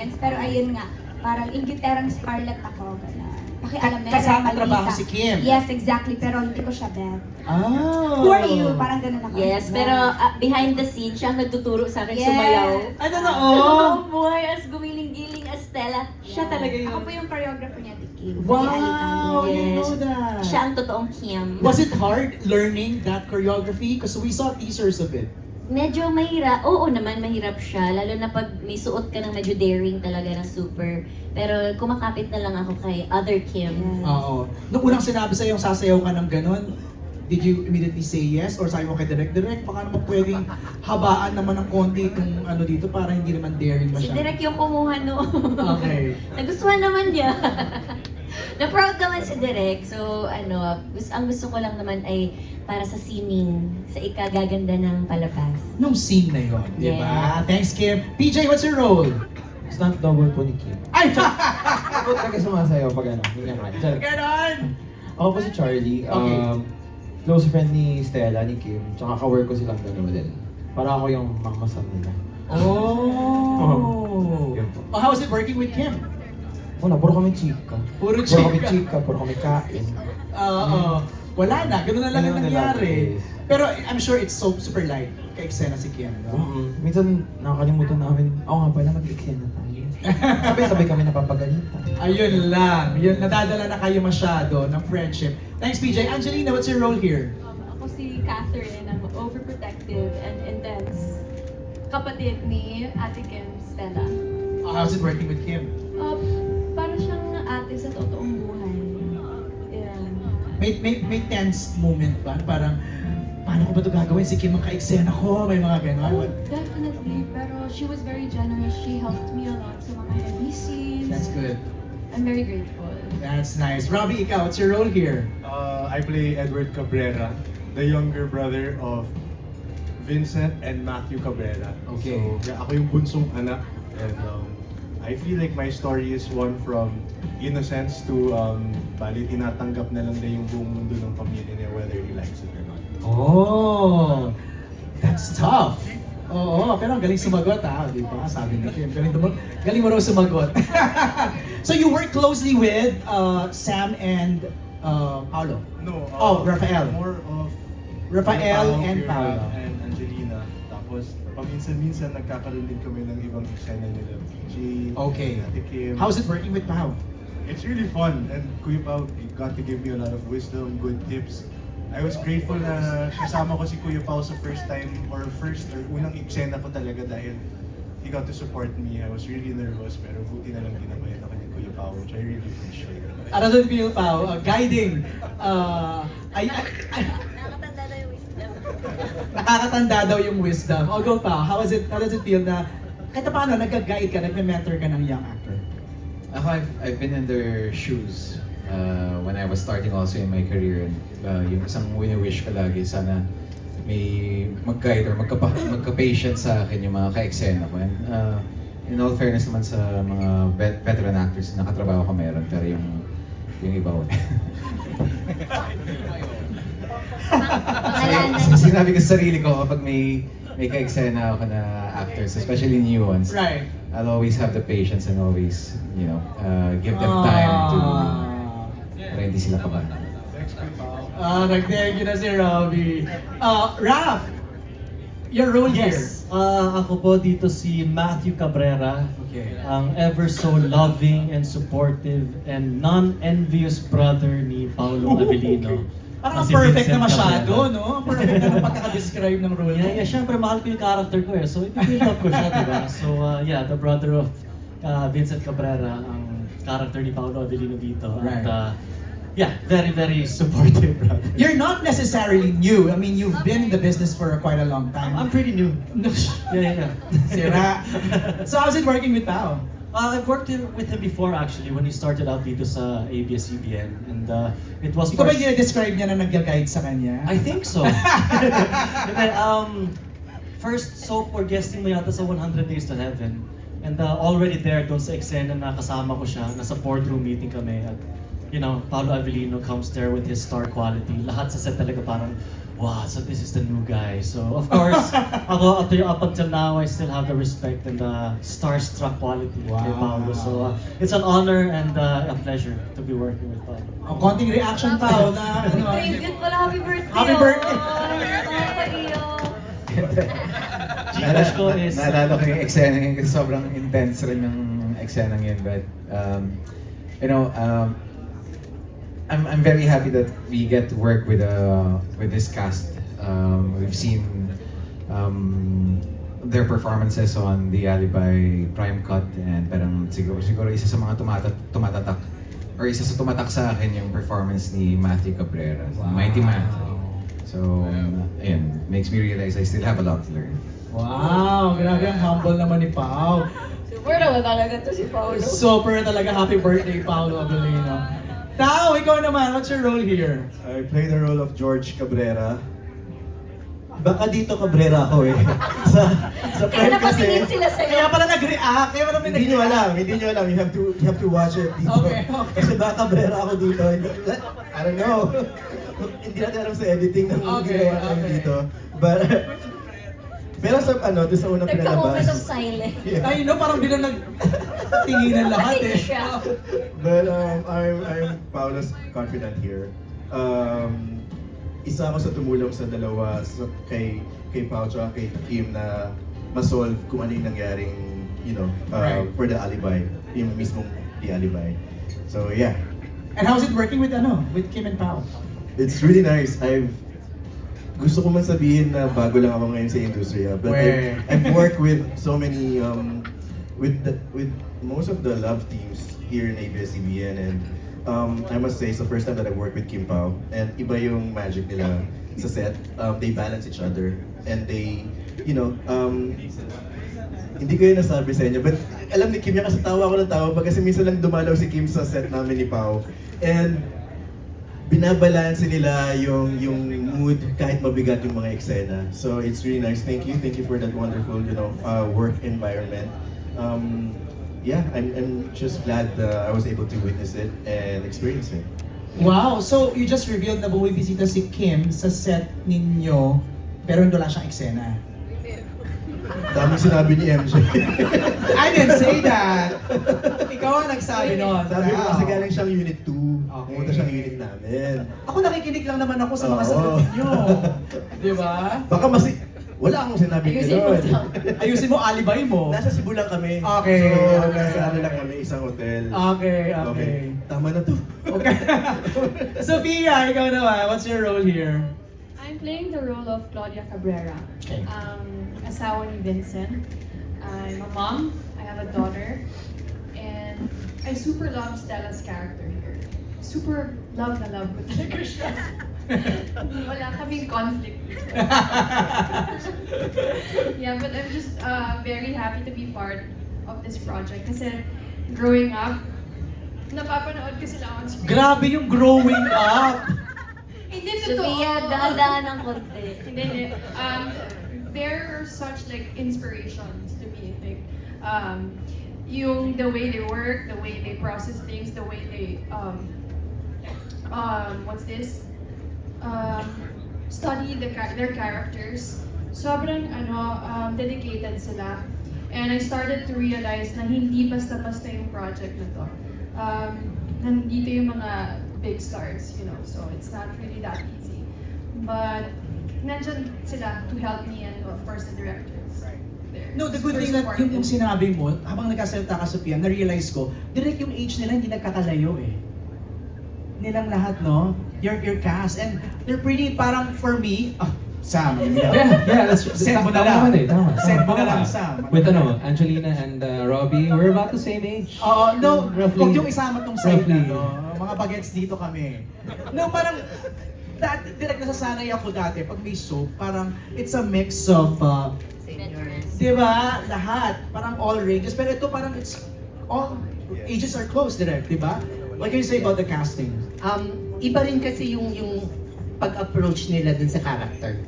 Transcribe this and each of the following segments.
experience. Pero ayun nga, parang ingiterang Scarlett ako, gano'n. Pakialamera, Kasama malita. trabaho si Kim. Yes, exactly. Pero hindi ko siya bet. Oh. Who are you? Parang gano'n ako. Yes, pero behind the scenes, siya ang nagtuturo sa akin Yes. sumayaw. Ano na, Ang buhay as gumiling-giling as Stella. Siya talaga yun. Ako po yung choreographer niya, Kim. Wow, Si you Yes. know that. Siya ang totoong Kim. Was it hard learning that choreography? Because we saw teasers of it. Medyo mahirap. Oo naman, mahirap siya. Lalo na pag may suot ka ng medyo daring talaga na super. Pero kumakapit na lang ako kay other Kim. Oo. Nung unang sinabi sa'yo yung sasayaw ka ng ganun, did you immediately say yes? Or sabi mo kay Direk, baka naman pwedeng habaan naman ng konti itong ano dito para hindi naman daring Si masyado. Direk yung kumuha no. Okay. Nagustuhan naman niya. Na-proud naman si Direk. So, ang gusto ko lang naman ay para sa singing, sa ikagaganda ng palabas. Nung scene na yun, di ba? Thanks, Kim. PJ, what's your role? Stunt double po ni Kim. Ay! Ako talaga sumasayaw pag ano, ganyan ka. Charot. Ganon! Ako po si Charlie. Okay. Close friend ni Stella, ni Kim. Tsaka ka-work ko silang dalawa din. Para ako yung mangmasal nila. Oh! Yun po. Oh, how was it working with Kim? Wala, puro kami chika. Puro kami chika. chika, puro kami kain. Wala na, ganun na lang ang Ganun na lang, nangyari. yes. Pero I'm sure it's so super light kay eksena si Kim, no? Minsan nakakalimutan namin, nga pala, mag-eksena tayo. Sabay-sabay kami napapagalitan. Ayun lang. Yun, nadadala na kayo masyado ng friendship. Thanks, PJ. Angelina, what's your role here? Ako si Catherine, ang overprotective and intense kapatid ni Ate Kim, Stella. How's it working with Kim? Para siyang ate sa totoong buhay. Yeah. May tense moment ba? Parang, paano ko ba ito gagawin? Si Kim ang ka-eksena ko. May mga Oh, ganon. definitely. Pero she was very generous. She helped me a lot sa mga heavy scenes. That's good. I'm very grateful. That's nice. Robbie, ikaw, what's your role here? I play Edward Cabrera, the younger brother of Vincent and Matthew Cabrera. Okay. So, yeah, ako yung bunsong anak. And I feel like my story is one from innocence to bali tinatanggap na lang na yung buong mundo ng pamilya niya whether he likes it or not. Oh, that's tough. Oo, pero ang galing sumagot di ba? Sabi ni Kim, galing mo raw sumagot. So you work closely with Sam and Paolo? No, Rafael. More of Rafael Paolo, and Kira, Paolo. and Angelina. Tapos paminsan-minsan nagkakaroon din kami ng ibang eksena nila. PJ, Okay. Ate Kim. How's it working with Pao? It's really fun, and Kuya Pao got to give me a lot of wisdom, good tips. I was grateful na kasama ko si Kuya Pao sa first unang eksena ko talaga dahil he got to support me. I was really nervous, pero buti na lang ginabayan ako ni Kuya Pao, which I really appreciate. Ano doon feel, Pao? Guiding. Nakatanda na yung wisdom. Nakakatanda daw yung wisdom. Go, Pao. How does it feel na kahit paano nag-guide ka, nag-mentor ka ng young actor? I've been in their shoes when I was starting also in my career. And yung isang wini-wish ko lagi, sana may mag-guide or magka-patient sa akin yung mga ka-eksena ko. And in all fairness naman sa mga veteran actors na nakatrabaho ko meron, pero yung iba wala. Sinabi ko sa sarili ko kapag may ka-eksena ako na actors, especially new ones, Right. I'll always have the patience and always, give them time to para hindi sila kabana. Thanks, Kuya Pao. Nag-thank you na si Robbie. Raph, your role Yes, ako po dito si Matthew Cabrera, Okay. ang ever so loving and supportive and non-envious brother ni Paolo Avellino. Parang Si perfect na Vincent masyado, Cabrera. no? Perfect na ng pagkaka-describe ng role mo. Yeah, syempre mahal ko yung character ko so i-build up ko siya, diba? So the brother of Vincent Cabrera, ang character ni Paolo Avellino dito. Right. And very, very supportive brother. You're not necessarily new. I mean, you've been in the business for quite a long time. I'm pretty new. Yeah. Sira. So how's it working with Pao? I've worked with him before actually when he started out dito sa ABS-CBN and it was Ikaw ba yung describe niya na nag-guide sa kanya? I think so. And then, first soap or guesting mo yata sa 100 Days to Heaven. And already there, doon sa eksena na kasama ko siya, nasa boardroom meeting kami. At, Paolo Avellino comes there with his star quality. Lahat sa set talaga parang wow, so this is the new guy. So of course, ako up until now, I still have the respect and the starstruck quality kay Paolo. So it's an honor and a pleasure to be working with Paolo. Ang konting reaction pa na ano. Tribute pala, happy birthday! Happy birthday! Gcash ko is... Naalala ko yung eksena yun kasi sobrang intense rin yung eksena yun. But, you know, I'm very happy that we get to work with this cast. We've seen their performances on The Alibi Prime Cut and parang siguro isa sa mga tumatatak or isa sa tumatak sa akin yung performance ni Matthew Cabrera, Mighty Matthew. So, ayun, makes me realize I still have a lot to learn. Wow, grabe ang humble naman ni Pao. Super naman talaga to si Paolo. Super talaga, happy birthday, Paolo Abelino. Tao, ikaw naman, what's your role here? I play the role of George Cabrera. Baka dito Cabrera ako eh. sa Kaya prime kasi, napatingin sila sa'yo. Kaya pala nag-react, kaya pala may hindi nyo alam. You have to watch it dito. Okay. Kasi baka Cabrera ako dito. I don't know. Hindi natin alam sa editing ng ginawa namin dito. But, pero sa doon sa unang Nagka-moment of pinalabas. silence. Ay, no, parang di na nagtinginan lahat eh. Patingin siya. But I'm Paolo's confidant here. Isa ako sa tumulong sa dalawa kay Pao at kay Kim na ma-solve kung ano yung nangyaring, Right. for The Alibi, yung mismong The Alibi. So yeah, And how's it working with Kim and Pao? it's really nice. Gusto ko man sabihin na bago lang ako ngayon sa industriya, but Weh. I've worked with so many with most of the love teams here in ABS-CBN, and I must say it's the first time that I worked with Kim Pao, and iba yung magic nila sa set. They balance each other, and they, hindi ko yun nasabi sa inyo, but alam ni Kim yan kasi tawa ko ng tawa kasi minsan lang dumalaw si Kim sa set namin ni Pao, and binabalanse nila yung mood kahit mabigat yung mga eksena. So it's really nice. Thank you for that wonderful work environment. Yeah, I'm just glad I was able to witness it and experience it. Wow, so you just revealed na bumibisita si Kim sa set ninyo, pero hindi lang siyang eksena. Daming sinabi ni MJ. I didn't say that! Ikaw ang nagsabi nun. Sabi ko kasi galing siyang Unit 2. Okay. Pumunta siyang unit namin. Ako nakikinig lang naman ako sa mga Oo. sagot ninyo. Di ba? Baka wala akong sinabi Ayusin mo gano'n. daw. Ayusin mo, alibay mo. Nasa Cebu lang kami. Okay, So, okay. nasa lang kami, isang hotel. Okay. Tama na to. Okay. Sophia, ikaw naman, what's your role here? I'm playing the role of Claudia Cabrera. Okay. Asawa ni Vincent. I'm a mom. I have a daughter. And I super love Stella's character here. Super love na love ko talaga siya. Wala kaming conflict dito. Yeah, but I'm just very happy to be part of this project. Kasi growing up, napapanood ko sila on screen. Grabe yung growing up! Hindi totoo. Sophia, dahan-dahan ng konti. Hindi. They're such like inspirations to me. Like, yung the way they work, the way they process things, the way they what's this? Study their characters. Sobrang dedicated sila. And I started to realize na hindi basta-basta yung project na to. Nandito yung mga big stars, so it's not really that easy. But nandyan sila to help me and of course the directors. No, the good thing that yung sinabi mo, habang nagkasalita ka, Sophia, na-realize ko, direct yung age nila hindi nagkakalayo eh. Nilang lahat, no? Your cast, and they're pretty, parang for me, Sam. Yeah, that's Send mo na tama lang. naman eh, tama. Send mo na Tama lang, ka. Sam. With Angelina and Robbie, we're about the same age. Oo, no, Roughly. huwag yung isama tong side na Roughly. to. Mga bagets dito kami. No, parang, direct nasasanay ako dati, pag may soap, parang it's a mix of, di ba, lahat, parang all ranges. Pero ito parang it's, all ages are close, direct, di ba? What can you say about the casting? Iba rin kasi yung pag-approach nila dun sa character.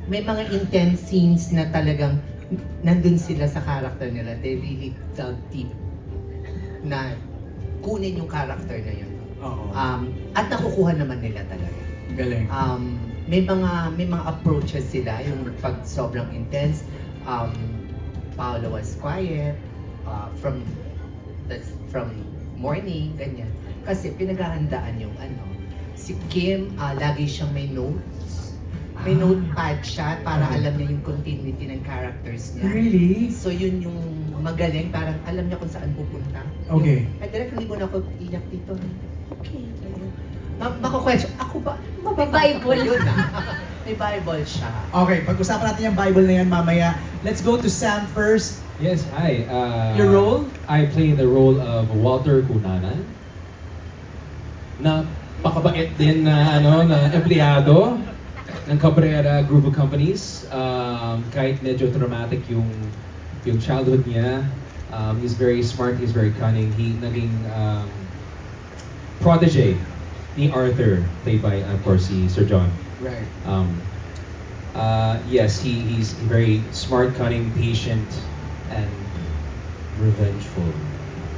May mga intense scenes na talagang nandun sila sa character nila. They really dug deep na kunin yung character na yun. Oo. At nakukuha naman nila talaga. Galing. May mga approaches sila yung pag sobrang intense. Paolo was quiet from morning, ganyan. Kasi pinaghahandaan yung ano. Si Kim, lagi siyang may notes. May notepad siya para alam niya yung continuity ng characters niya. Really? So yun yung magaling, parang alam niya kung saan pupunta. Okay. Ay, direct hindi mo na ako iyak dito. Okay. Mako-question, ako ba? May Bible. Yun May Bible siya. Okay, pag-usapan natin yung Bible na yan mamaya. Let's go to Sam first. Yes, hi. Your role? I play the role of Walter Cunanan. Na pakabait din na na empleyado ng Cabrera Group of Companies. Kahit medyo traumatic yung childhood niya, he's very smart, he's very cunning. He naging protege ni Arthur, played by, of course, si Sir John. Right. Yes, he's very smart, cunning, patient, and revengeful.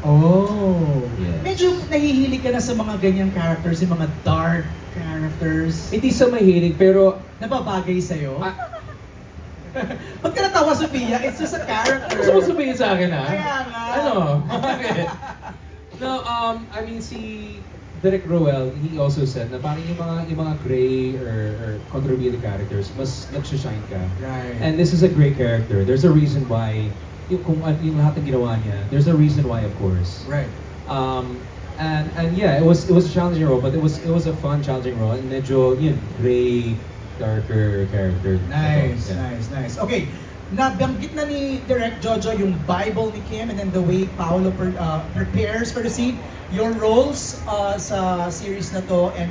Oh. Yes. Medyo nahihilig ka na sa mga ganyang characters, yung mga dark characters. Hindi sa mahilig, pero Nababagay sa'yo? Ba't ka natawa, Sophia? It's just a character. gusto mo sabihin sa akin, ha? Kaya nga. Ano? Bakit? No, I mean, si Derek Roel, he also said na parang yung mga gray or contributing characters, mas nagsashine ka. Right. And this is a great character. There's a reason why, yung lahat ng ginawa niya, there's a reason why, of course. Right. And yeah, it was a challenging role, but it was a fun, challenging role. And medyo, yun, gray, darker character. Nice, Yeah. nice. Okay, nabanggit na ni Direct Jojo yung Bible ni Kim and then the way Paolo prepares for the scene. Your roles sa series na to and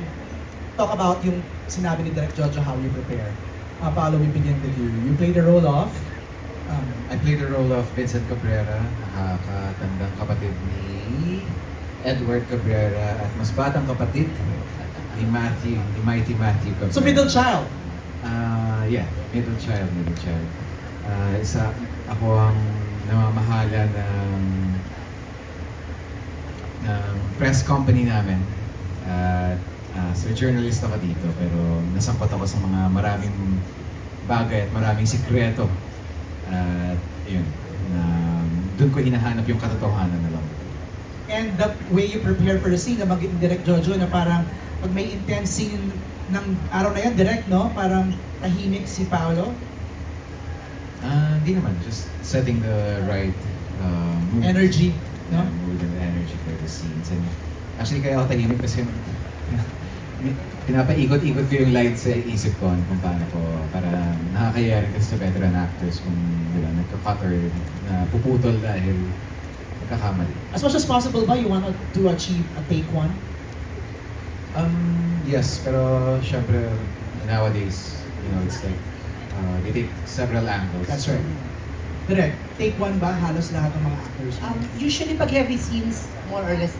talk about yung sinabi ni Direct Jojo how you prepare. Paolo, we begin with you. You play the role of? I played the role of Vincent Cabrera, nakakatandang kapatid ni Edward Cabrera at mas batang kapatid ni Mighty Matthew Cabrera. So middle child? Yeah, middle child. Ako ang namamahala ng press company namin. So journalist ako dito, pero nasangkot ako sa mga maraming bagay at maraming sikreto. At yun, doon ko hinahanap yung katotohanan na lang. And the way you prepare for the scene, na mag Direct Jojo na parang pag may intense scene ng araw na yan, direct, no? Parang tahimik si Paolo. Hindi naman, just setting the right mood. Energy, no? Yeah, mood and energy for the scenes. And actually, kaya ako tahimik kasi pinapaikot-ikot ko yung lights sa isip ko kung paano ko, para nakakayari kasi sa veteran actors kung nagka-cut or na puputol dahil nagkakamali. As much as possible ba, you want to achieve a take one? Yes, pero syempre, nowadays, it's like, they take several angles. That's right. Direct, take one ba halos lahat ng mga actors? Usually pag heavy scenes, more or less,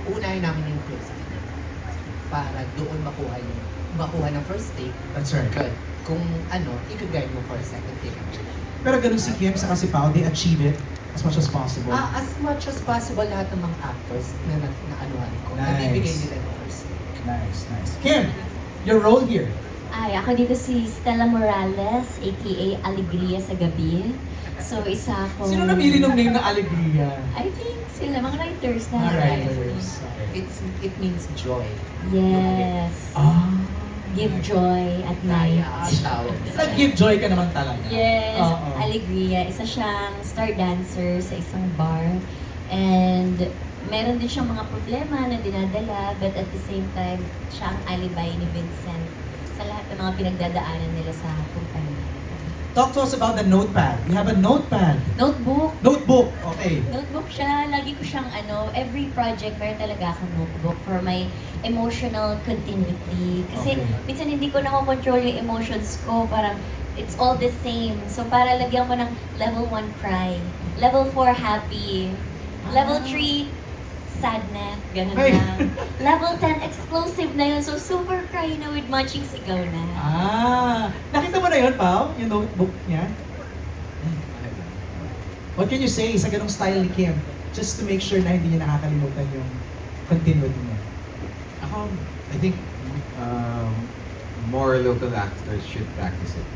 unahin namin yung close para doon makuha ng first take. That's right. But kung i-guide mo for a second take. Pero ganun si Kim sa si Pao, they achieve it as much as possible. As much as possible lahat ng mga actors na anuhan ko, Nice. nabibigay nila ng first take. Nice. Kim, your role here. Ay, ako dito si Stella Morales, aka Alegria sa Gabi. So, isa ako... Sino namili ng name na Alegria? I think sila, mga writers na. Mga writers. It means joy. Yes. Give joy at night. Nag-give joy ka naman talaga. Yes, Oo. Alegria. Isa siyang star dancer sa isang bar. And meron din siyang mga problema na dinadala, but at the same time, siya ang alibay ni Vincent sa lahat ng mga pinagdadaanan nila sa kumpanya. Talk to us about the notepad. We have a notepad. Notebook. Notebook, okay. Notebook siya. Lagi ko siyang every project meron talaga akong notebook for my emotional continuity. Kasi Okay. minsan hindi ko nakokontrol yung emotions ko. Parang it's all the same. So para lagyan ko ng level 1 cry, level 4 happy, level 3 sadness, ganun Ay. lang. Level 10 explosive na yun. So super cry na with matching sigaw na. Nakita mo na yun, Pao? Yung notebook niya? What can you say sa ganong style ni Kim? Just to make sure na hindi niya nakakalimutan yung continuity niya. Ako, I think More local actors should practice it.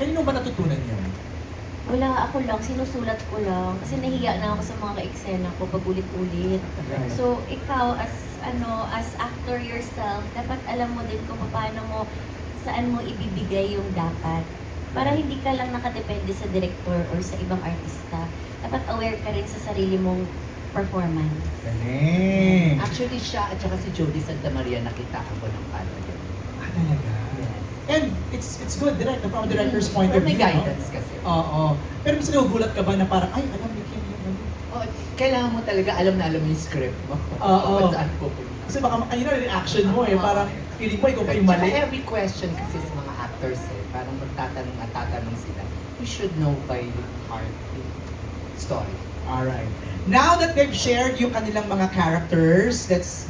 Kanino ba natutunan yun? Wala, ako lang, sinusulat ko lang. Kasi nahiya na ako sa mga ka-eksena ko pag ulit-ulit. Right. So, ikaw as actor yourself, dapat alam mo din kung paano mo, saan mo ibibigay yung dapat. Para hindi ka lang nakadepende sa director or sa ibang artista. Dapat aware ka rin sa sarili mong performance. Galing! Actually, siya at saka si Jody Santa Maria nakita ako ng palagay. Talaga. And it's good, from a director's point of May view. guidance kasi. Oo. Pero minsan nagugulat ka ba na parang, ay, alam ni Kim yung ano? Oh, kailangan mo talaga alam na alam mo yung script mo. Oo. Kung saan pupunta. Kasi baka, ayun na, reaction mo eh. Parang, feeling mo, ikaw pa yung mali. Tsaka every question kasi sa mga actors parang magtatanong at tatanong sila. You should know by heart yung story. Alright. Now that they've shared yung kanilang mga characters, let's